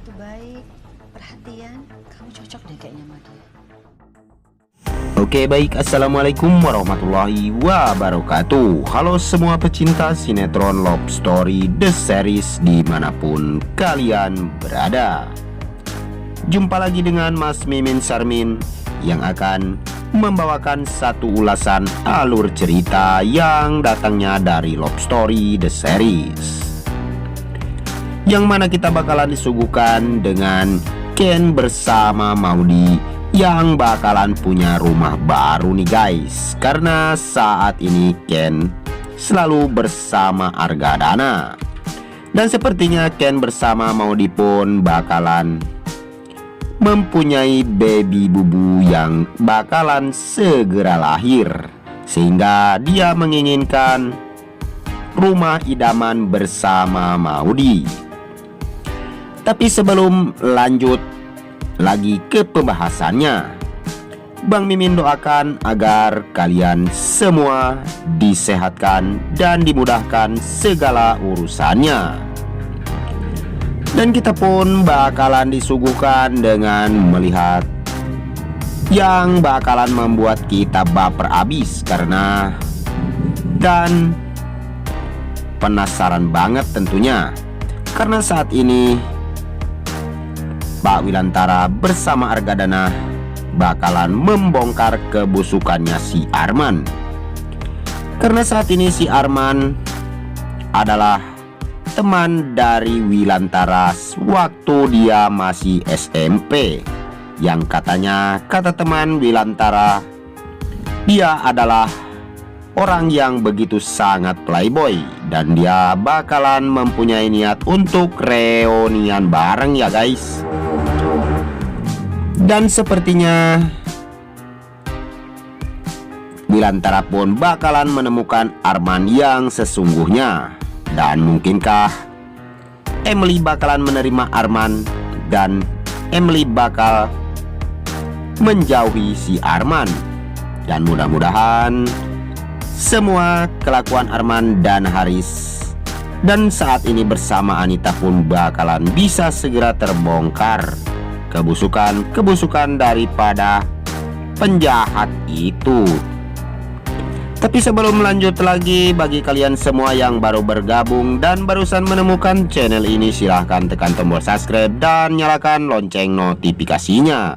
itu baik, perhatian, kamu cocok deh kayaknya sama dia. Oke baik, assalamualaikum warahmatullahi wabarakatuh. Halo semua pecinta sinetron Love Story The Series dimanapun kalian berada. Jumpa lagi dengan Mas Mimin Sarmin yang akan membawakan satu ulasan alur cerita yang datangnya dari Love Story The Series, yang mana kita bakalan disuguhkan dengan Ken bersama Maudy yang bakalan punya rumah baru nih guys. Karena saat ini Ken selalu bersama Argadana, dan sepertinya Ken bersama Maudy pun bakalan mempunyai baby bubu yang bakalan segera lahir, sehingga dia menginginkan rumah idaman bersama Maudy. Tapi sebelum lanjut lagi ke pembahasannya, Bang Mimin doakan agar kalian semua disehatkan dan dimudahkan segala urusannya. Dan kita pun bakalan disuguhkan dengan melihat yang bakalan membuat kita baper abis karena dan penasaran banget tentunya, karena saat ini Pak Wilantara bersama Argadana bakalan membongkar kebusukannya si Arman. Karena saat ini si Arman adalah teman dari Wilantara waktu dia masih SMP, yang katanya kata teman Wilantara, dia adalah orang yang begitu sangat playboy dan dia bakalan mempunyai niat untuk reunian bareng ya guys. Dan sepertinya Wilantara pun bakalan menemukan Arman yang sesungguhnya. Dan mungkinkah Emily bakalan menerima Arman dan Emily bakal menjauhi si Arman. Dan mudah-mudahan semua kelakuan Arman dan Haris dan saat ini bersama Anita pun bakalan bisa segera terbongkar kebusukan daripada penjahat itu. Tapi sebelum lanjut lagi, bagi kalian semua yang baru bergabung dan barusan menemukan channel ini, silahkan tekan tombol subscribe dan nyalakan lonceng notifikasinya.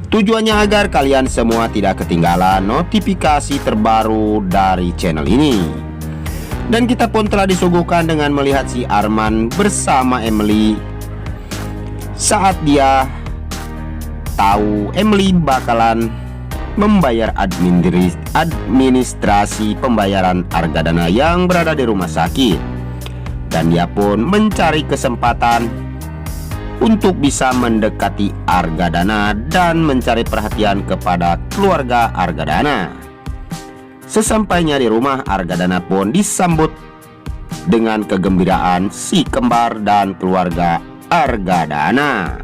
Tujuannya agar kalian semua tidak ketinggalan notifikasi terbaru dari channel ini. Dan kita pun telah disuguhkan dengan melihat si Arman bersama Emily saat dia tahu Emily bakalan membayar administrasi pembayaran Argadana yang berada di rumah sakit. Dan dia pun mencari kesempatan untuk bisa mendekati Argadana dan mencari perhatian kepada keluarga Argadana. Sesampainya di rumah, Argadana pun disambut dengan kegembiraan si kembar dan keluarga Argadana.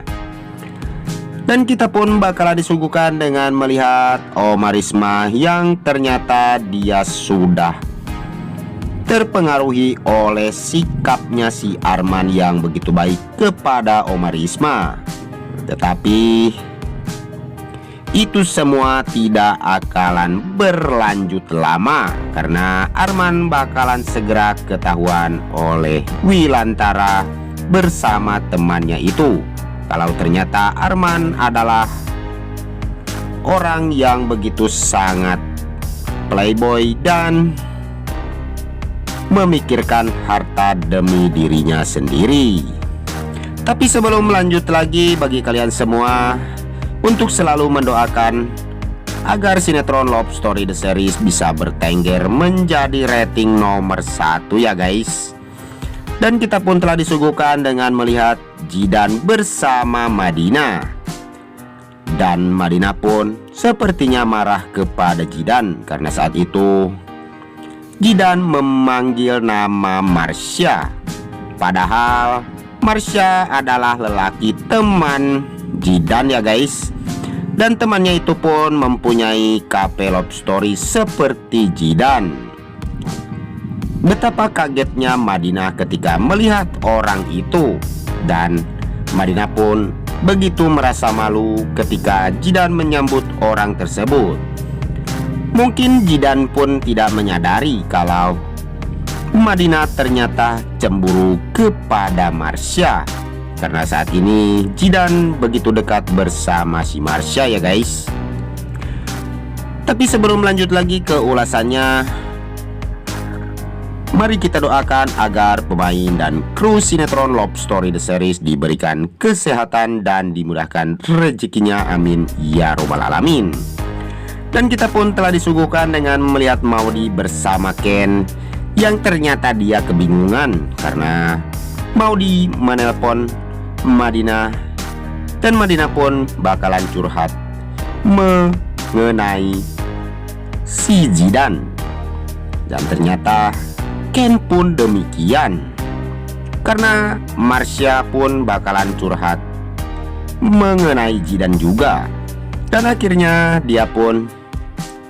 Dan kita pun bakalan disuguhkan dengan melihat Oma Risma yang ternyata dia sudah terpengaruhi oleh sikapnya si Arman yang begitu baik kepada Oma Risma. Tetapi itu semua tidak akan berlanjut lama, karena Arman bakalan segera ketahuan oleh Wilantara bersama temannya itu kalau ternyata Arman adalah orang yang begitu sangat playboy dan memikirkan harta demi dirinya sendiri. Tapi sebelum lanjut lagi, bagi kalian semua untuk selalu mendoakan agar sinetron Love Story The Series bisa bertengger menjadi rating nomor 1 ya guys. Dan kita pun telah disuguhkan dengan melihat Jidan bersama Madina. Dan Madina pun sepertinya marah kepada Jidan karena saat itu Jidan memanggil nama Marsha. Padahal Marsha adalah lelaki teman Jidan ya guys. Dan temannya itu pun mempunyai KP Love Story seperti Jidan. Betapa kagetnya Madinah ketika melihat orang itu. Dan Madinah pun begitu merasa malu ketika Zidan menyambut orang tersebut. Mungkin Zidan pun tidak menyadari kalau Madinah ternyata cemburu kepada Marsha, karena saat ini Zidan begitu dekat bersama si Marsha ya guys. Tapi sebelum lanjut lagi ke ulasannya, mari kita doakan agar pemain dan kru sinetron Love Story The Series diberikan kesehatan dan dimudahkan rezekinya, amin ya robbal alamin. Dan kita pun telah disuguhkan dengan melihat Maudy bersama Ken, yang ternyata dia kebingungan karena Maudy menelpon Madinah dan Madinah pun bakalan curhat mengenai si Zidan. Dan ternyata Ken pun demikian, karena Marsha pun bakalan curhat mengenai Zidan juga. Dan akhirnya dia pun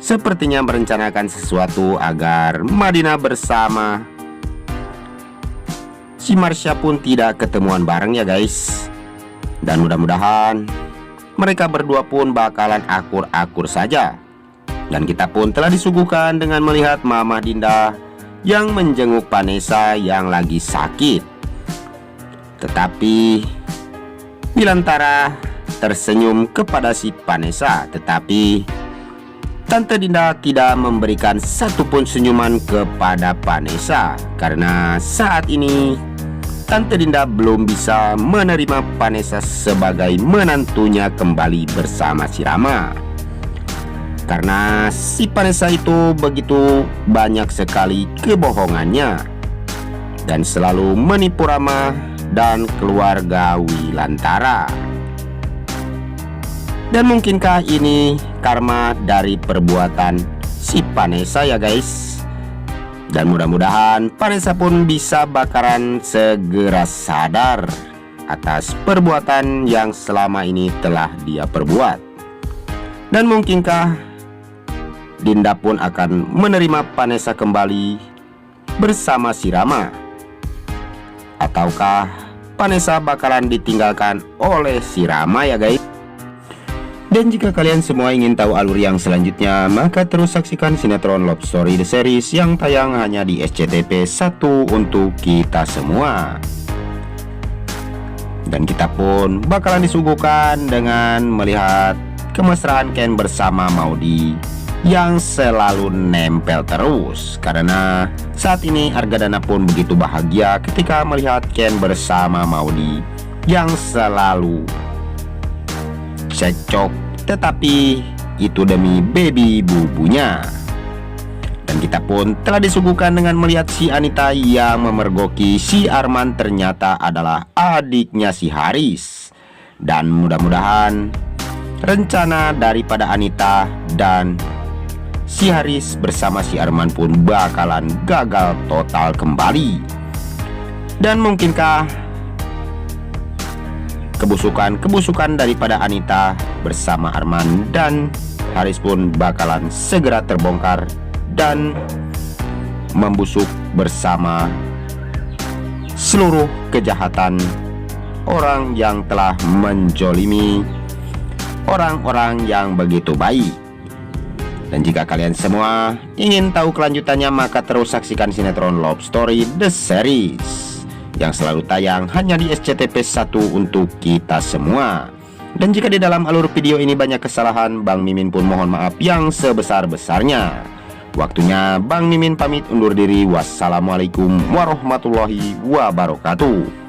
sepertinya merencanakan sesuatu agar Madinah bersama si Marsha pun tidak ketemuan bareng ya guys. Dan mudah-mudahan mereka berdua pun bakalan akur-akur saja. Dan kita pun telah disuguhkan dengan melihat Mama Dinda yang menjenguk Vanessa yang lagi sakit. Tetapi Bilantara tersenyum kepada si Vanessa, tetapi Tante Dinda tidak memberikan satupun senyuman kepada Vanessa, karena saat ini Tante Dinda belum bisa menerima Vanessa sebagai menantunya kembali bersama si Rama. Karena si Vanessa itu begitu banyak sekali kebohongannya dan selalu menipu Rama dan keluarga Wilantara. Dan mungkinkah ini karma dari perbuatan si Vanessa ya guys? Dan mudah-mudahan Vanessa pun bisa bakaran segera sadar atas perbuatan yang selama ini telah dia perbuat. Dan mungkinkah Dinda pun akan menerima Vanessa kembali bersama si Rama? Ataukah Vanessa bakalan ditinggalkan oleh si Rama ya guys? Dan jika kalian semua ingin tahu alur yang selanjutnya, maka terus saksikan sinetron Love Story The Series yang tayang hanya di SCTV 1 untuk kita semua. Dan kita pun bakalan disuguhkan dengan melihat kemesraan Ken bersama Maudy yang selalu nempel terus, karena saat ini Argadana pun begitu bahagia ketika melihat Ken bersama Maudy yang selalu cekcok, tetapi itu demi baby bubunya. Dan kita pun telah disuguhkan dengan melihat si Anita yang memergoki si Arman ternyata adalah adiknya si Haris. Dan mudah-mudahan rencana daripada Anita dan si Haris bersama si Arman pun bakalan gagal total kembali. Dan mungkinkah kebusukan daripada Anita bersama Arman dan Haris pun bakalan segera terbongkar dan membusuk bersama seluruh kejahatan orang yang telah menjolimi orang-orang yang begitu baik. Dan jika kalian semua ingin tahu kelanjutannya, maka terus saksikan sinetron Love Story The Series yang selalu tayang hanya di SCTV 1 untuk kita semua. Dan jika di dalam alur video ini banyak kesalahan, Bang Mimin pun mohon maaf yang sebesar-besarnya. Waktunya Bang Mimin pamit undur diri. Wassalamualaikum warahmatullahi wabarakatuh.